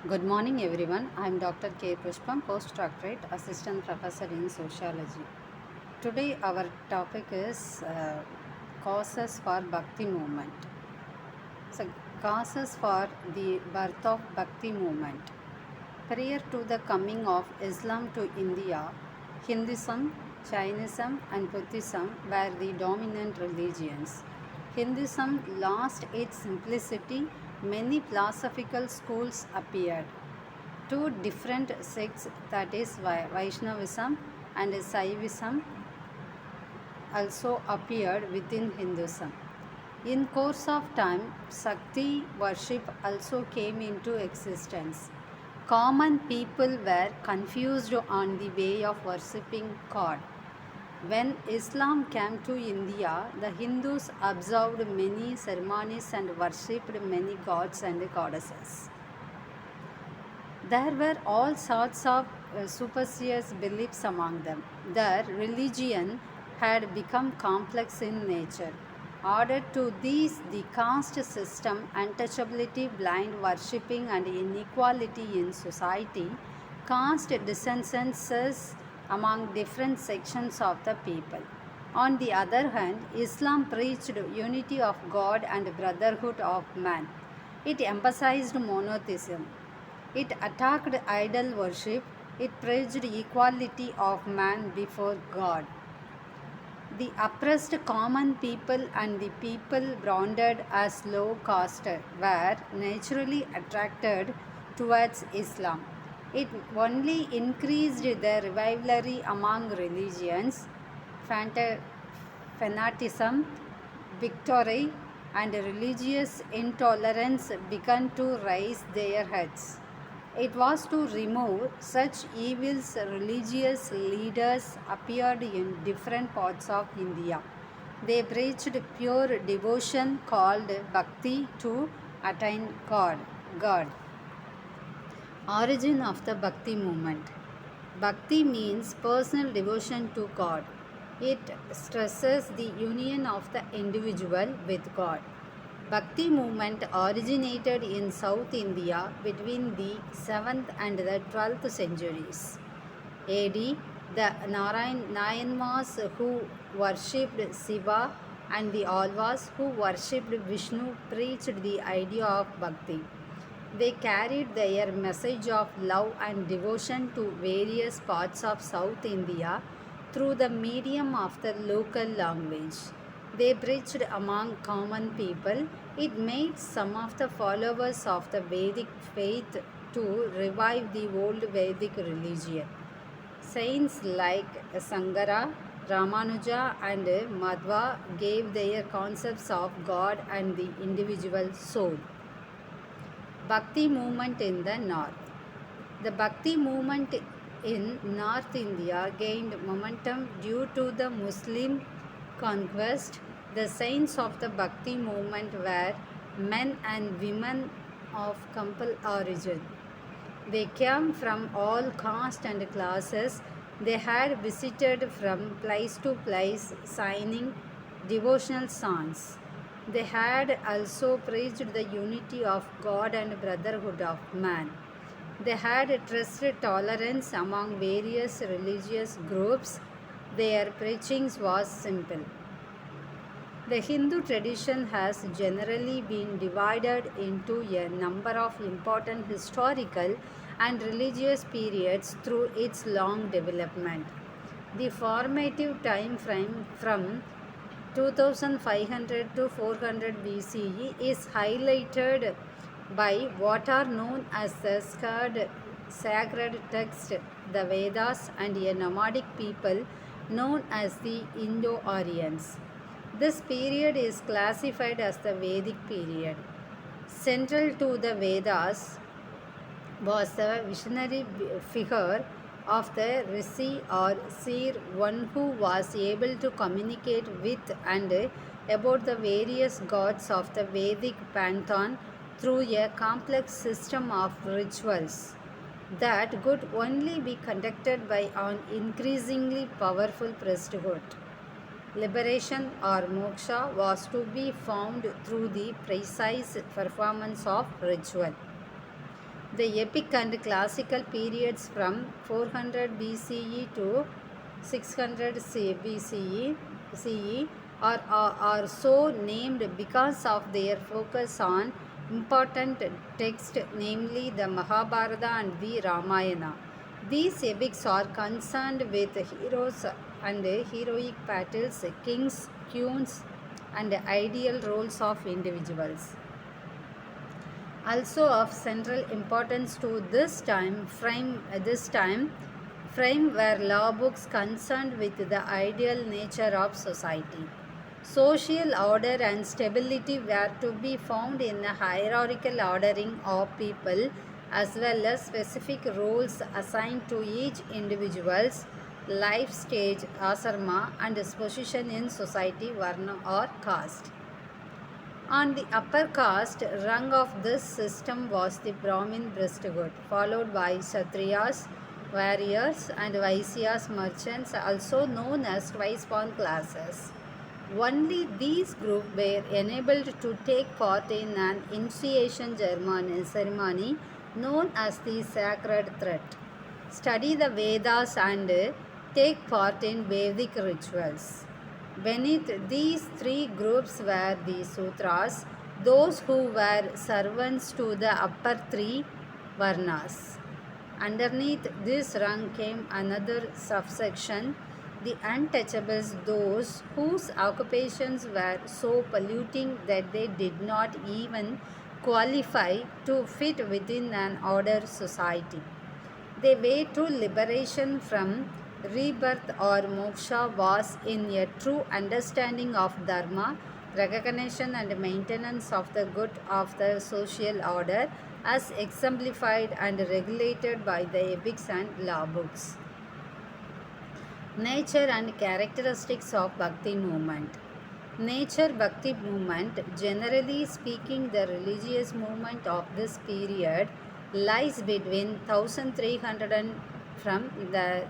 Good morning, everyone. I am Dr. K. Pushpam, postdoctorate assistant professor in sociology. Today, our topic is causes for Bhakti movement. So, causes for the birth of Bhakti movement. Prior to the coming of Islam to India, Hinduism, Jainism, and Buddhism were the dominant religions. Hinduism lost its simplicity, many philosophical schools appeared. Two different sects, that is Vaishnavism and Saivism, also appeared within Hinduism. In course of time, Shakti worship also came into existence. Common people were confused on the way of worshipping God. When Islam came to India, the Hindus observed many ceremonies and worshipped many gods and goddesses. There were all sorts of superstitious beliefs among them. Their religion had become complex in nature. Added to these, the caste system, untouchability, blind worshipping, and inequality in society caused dissensions among different sections of the people. On the other hand, Islam preached unity of God and brotherhood of man. It emphasized monotheism. It attacked idol worship. It preached equality of man before God. The oppressed common people and the people branded as low caste were naturally attracted towards Islam. It only increased the rivalry among religions, fanaticism, victory, and religious intolerance began to raise their heads. It was to remove such evils religious leaders appeared in different parts of India. They preached pure devotion called Bhakti to attain God. Origin of the Bhakti movement. Bhakti means personal devotion to God. It stresses the union of the individual with God. Bhakti movement originated in South India between the 7th and the 12th centuries. AD, the Nayanmas who worshipped Shiva and the Alvas who worshipped Vishnu preached the idea of Bhakti. They carried their message of love and devotion to various parts of South India through the medium of the local language. They preached among common people. It made some of the followers of the Vedic faith to revive the old Vedic religion. Saints like Sangara, Ramanuja, and Madhva gave their concepts of God and the individual soul. Bhakti movement in the North. The Bhakti movement in North India gained momentum due to the Muslim conquest. The saints of the Bhakti movement were men and women of Kampal origin. They came from all castes and classes. They had visited from place to place, signing devotional songs. They had also preached the unity of God and brotherhood of man. They had trusted tolerance among various religious groups. Their preaching was simple. The Hindu tradition has generally been divided into a number of important historical and religious periods through its long development. The formative time frame from 2500 to 400 BCE is highlighted by what are known as the sacred text, the Vedas, and a nomadic people known as the Indo-Aryans. This period is classified as the Vedic period. Central to the Vedas was the visionary figure of the Rishi or seer, one who was able to communicate with and about the various gods of the Vedic pantheon through a complex system of rituals that could only be conducted by an increasingly powerful priesthood. Liberation or moksha was to be found through the precise performance of ritual. The epic and classical periods from 400 BCE to 600 BCE are so named because of their focus on important texts, namely the Mahabharata and the Ramayana. These epics are concerned with heroes and heroic battles, kings, queens, and ideal roles of individuals. Also of central importance to this time frame were law books concerned with the ideal nature of society. Social order and stability were to be found in a hierarchical ordering of people, as well as specific roles assigned to each individual's life stage, asarma, and his position in society, varna or caste. On the upper caste rung of this system was the Brahmin priesthood, followed by Kshatriyas, warriors, and Vaisyas, merchants, also known as twice-born classes. Only these groups were enabled to take part in an initiation ceremony known as the Sacred Thread, study the Vedas, and take part in Vedic rituals. Beneath these three groups were the Sutras, those who were servants to the upper three Varnas. Underneath this rung came another subsection, the untouchables, those whose occupations were so polluting that they did not even qualify to fit within an ordered society. The way to liberation from rebirth or moksha was in a true understanding of dharma, recognition and maintenance of the good of the social order as exemplified and regulated by the epics and law books. Nature and characteristics of Bhakti movement. Nature Bhakti movement, generally speaking, the religious movement of this period lies between 1300 from the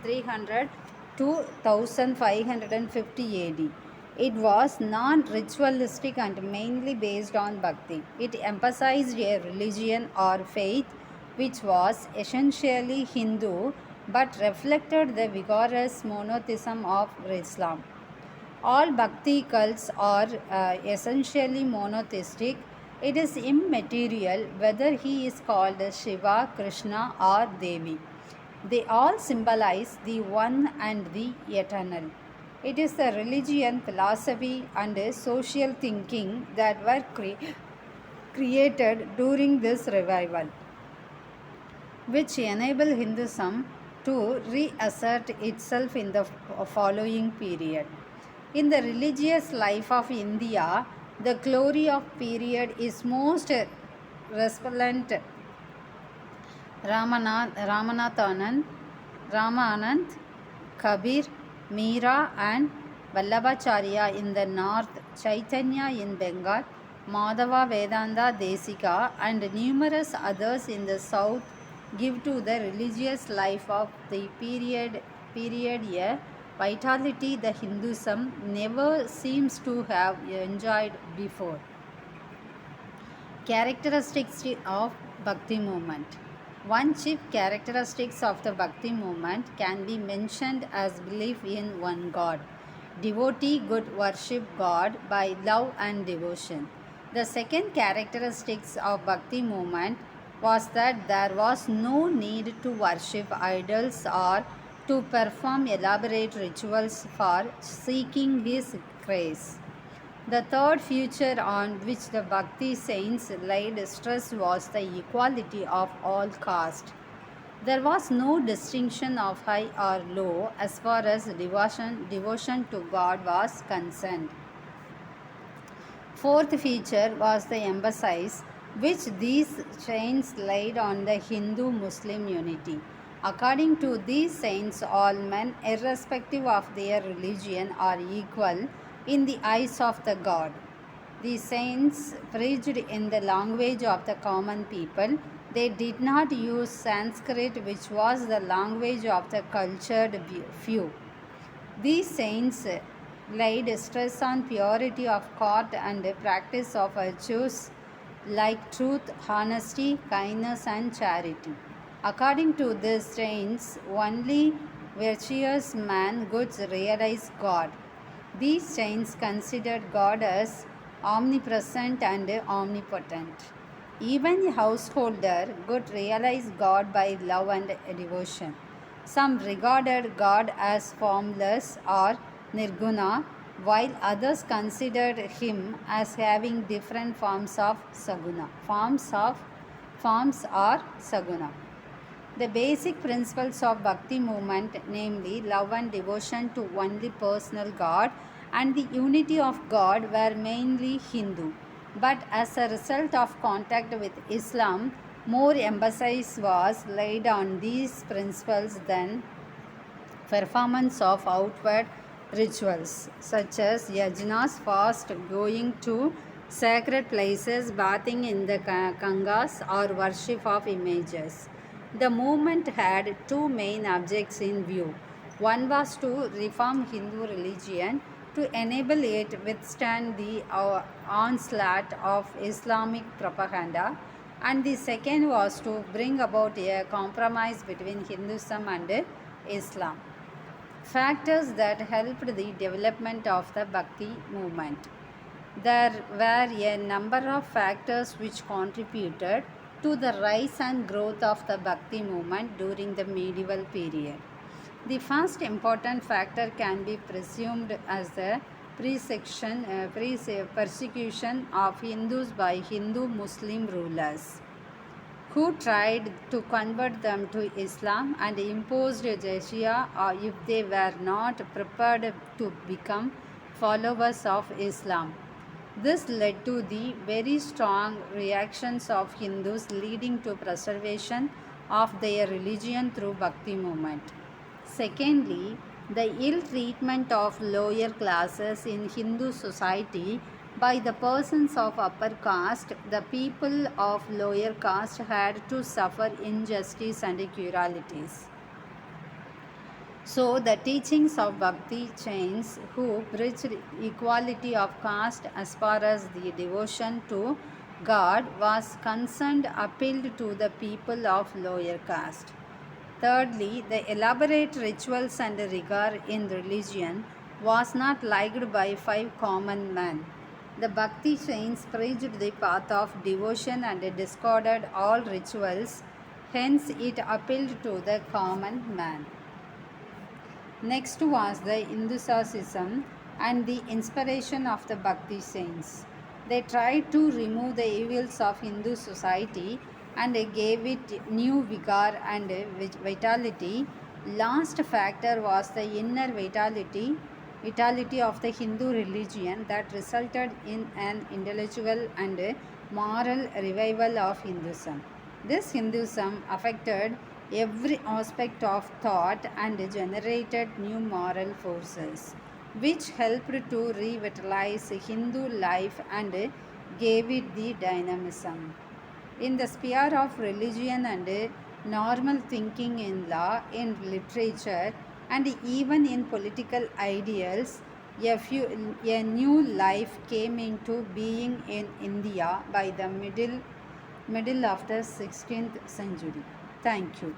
300 to 1550 AD. It was non-ritualistic and mainly based on bhakti. It emphasized a religion or faith which was essentially Hindu but reflected the vigorous monotheism of Islam. All bhakti cults are essentially monotheistic. It is immaterial whether he is called Shiva, Krishna, or Devi. They all symbolize the one and the eternal. It is the religion, philosophy, and social thinking that were created during this revival, which enable Hinduism to reassert itself in the following period. In the religious life of India, the glory of period is most resplendent. Ramanathanan, Ramanand, Kabir, Meera, and Vallabhacharya in the north, Chaitanya in Bengal, Madhava Vedanta Desika, and numerous others in the south give to the religious life of the period a vitality the Hinduism never seems to have enjoyed before. Characteristics of Bhakti movement. One chief characteristics of the Bhakti movement can be mentioned as belief in one God. Devotee could worship God by love and devotion. The second characteristics of Bhakti movement was that there was no need to worship idols or to perform elaborate rituals for seeking His grace. The third feature on which the Bhakti saints laid stress was the equality of all castes. There was no distinction of high or low as far as devotion to God was concerned. Fourth feature was the emphasis which these saints laid on the Hindu-Muslim unity. According to these saints, all men, irrespective of their religion, are equal in the eyes of the God. The saints preached in the language of the common people. They did not use Sanskrit, which was the language of the cultured few. These saints laid stress on purity of thought and practice of virtues, like truth, honesty, kindness, and charity. According to these chains, only virtuous man goods realize God. These chains considered God as omnipresent and omnipotent. Even a householder could realize God by love and devotion. Some regarded God as formless or nirguna, while others considered him as having different forms of saguna. Forms are saguna. The basic principles of Bhakti movement, namely love and devotion to only personal God and the unity of God, were mainly Hindu. But as a result of contact with Islam, more emphasis was laid on these principles than performance of outward rituals such as yajnas, fast, going to sacred places, bathing in the Gangas, or worship of images. The movement had two main objects in view. One was to reform Hindu religion to enable it withstand the onslaught of Islamic propaganda, and the second was to bring about a compromise between Hinduism and Islam. Factors that helped the development of the Bhakti movement. There were a number of factors which contributed to the rise and growth of the Bhakti movement during the medieval period. The first important factor can be presumed as the persecution of Hindus by Hindu Muslim rulers, who tried to convert them to Islam and imposed jizya if they were not prepared to become followers of Islam. This led to the very strong reactions of Hindus, leading to preservation of their religion through Bhakti movement. Secondly, the ill treatment of lower classes in Hindu society by the persons of upper caste, the people of lower caste had to suffer injustice and cruelties. So, the teachings of Bhakti chains, who preached equality of caste as far as the devotion to God was concerned, appealed to the people of lower caste. Thirdly, the elaborate rituals and rigor in religion was not liked by five common men. The Bhakti saints preached the path of devotion and discarded all rituals, hence, it appealed to the common man. Next was the enthusiasm and the inspiration of the Bhakti saints. They tried to remove the evils of Hindu society and gave it new vigor and vitality. Last factor was the inner vitality of the Hindu religion that resulted in an intellectual and moral revival of Hinduism. This Hinduism affected every aspect of thought and generated new moral forces, which helped to revitalize Hindu life and gave it the dynamism. In the sphere of religion and normal thinking, in law, in literature, and even in political ideals, a new life came into being in India by the middle of the 16th century. Thank you.